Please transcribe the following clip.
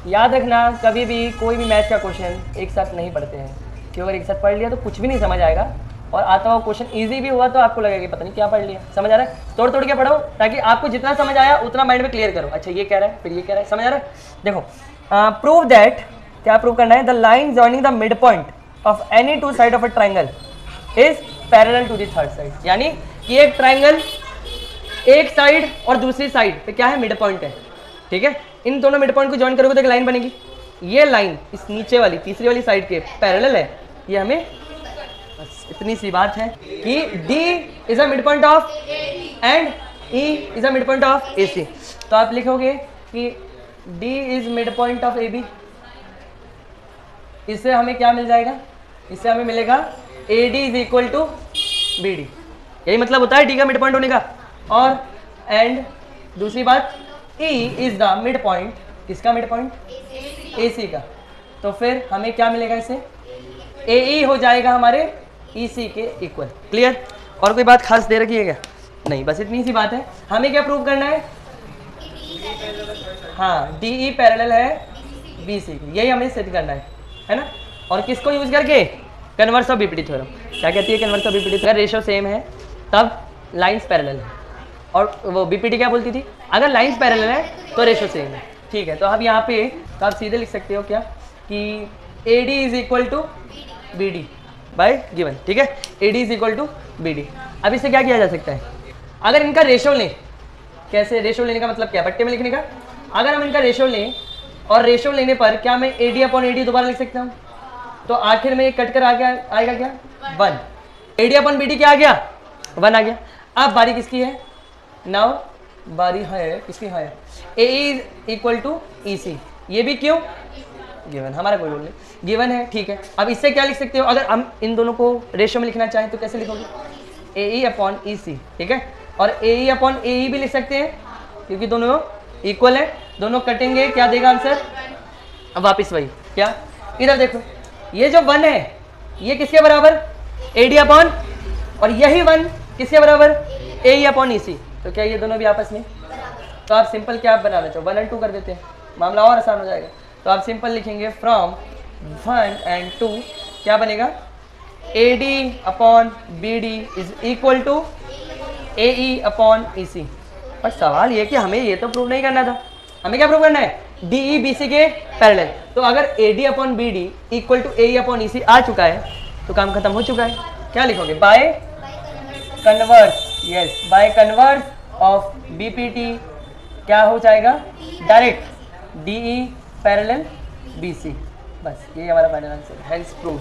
याद रखना कभी भी कोई भी मैथ का क्वेश्चन एक साथ नहीं पढ़ते हैं, क्योंकि अगर एक साथ पढ़ लिया तो कुछ भी नहीं समझ आएगा, और आता हुआ क्वेश्चन इजी भी हुआ तो आपको लगेगा कि पता नहीं क्या पढ़ लिया। समझ आ रहा है? तोड़ तोड़ के पढ़ो ताकि आपको जितना समझ आया उतना माइंड में क्लियर करो। अच्छा ये कह रहा है, फिर ये कह रहा है, समझ आ रहा है? देखो प्रूव दैट, क्या प्रूव करना है? The line joining the mid point of any two side of a triangle is parallel to the third side. यानी कि एक ट्राइंगल एक साइड और दूसरी साइड पे क्या है? मिड पॉइंट है। ठीक है, इन दोनों मिड पॉइंट को ज्वाइन करोगे तो एक लाइन बनेगी। ये लाइन इस नीचे वाली तीसरी वाली साइड के पैरेलल है। ये हमें बस इतनी सी बात है कि D is a mid point of and E is a mid point of AC। तो आप लिखोगे कि D is mid point of AB। इससे हमें क्या मिल जाएगा? इससे हमें मिलेगा AD is equal to BD। यही मतलब होता है D का मिड पॉइंट होने का। और एंड दूसरी बात, E is the mid point, किसका मिड पॉइंट? AC का। तो फिर हमें क्या मिलेगा? इससे AE हो जाएगा हमारे EC के इक्वल। क्लियर? और कोई बात खास दे रखी है क्या? नहीं, बस इतनी सी बात है। हमें क्या प्रूव करना है? हाँ, DE पैरेलल है BC की, यही हमें सिद्ध करना है ना? और किसको यूज करके? Converse of BPT theorem. क्या कहती है कन्वर्स ऑफ BPT? अगर रेशो सेम है तब लाइंस पैरेलल है, और वो BPT क्या बोलती थी? अगर लाइंस पैरेलल है तो रेशो सेम है। ठीक है, तो अब यहाँ पे तो आप सीधे लिख सकते हो क्या कि AD is equal to BD by given. ठीक है, AD is equal to BD। अब इससे क्या किया जा सकता है? अगर इनका रेशो लें, कैसे रेशो लेने का मतलब क्या? पट्टे में लिखने का। अगर हम इनका रेशो लें और रेशो लेने पर क्या मैं AD अपॉन AD दोबारा लिख सकता हूँ? तो आखिर में ये कट कर आएगा क्या? 1। AD अपॉन BD क्या आ गया? 1 आ गया। अब बारी किसकी है? नाउ बारी है किसकी है? AE is equal to EC। ये भी क्यों? गिवन, हमारा कोई रूल नहीं, गिवन है। ठीक है, अब इससे क्या लिख सकते हो? अगर हम इन दोनों को रेशियो में लिखना चाहें तो कैसे लिखोगे? AE upon EC। ठीक है, और AE अपॉन AE भी लिख सकते हैं क्योंकि दोनों इक्वल है। दोनों कटेंगे, क्या देगा आंसर? अब वापिस वही, क्या? इधर देखो, ये जो 1 है ये किसके बराबर? AD अपॉन, और यही 1 किसके बराबर? AE upon EC। तो क्या ये दोनों भी आपस में? तो आप सिंपल क्या बनाना चाहो? 1 और 2 कर देते हैं, मामला और आसान हो जाएगा। तो आप सिंपल लिखेंगे फ्रॉम 1 एंड 2 क्या बनेगा? AD upon BD is equal to AE upon EC। पर सवाल ये कि हमें ये तो प्रूव नहीं करना था, हमें क्या प्रूव करना है? DE BC के पैरेलल। तो अगर AD upon BD equal to AE upon EC आ चुका है तो काम खत्म हो चुका है। क्या लिखोगे? By converse, yes, by converse of BPT क्या हो जाएगा? Direct DE parallel BC। बस ये हमारा फाइनल आंसर है, हेंस प्रूव।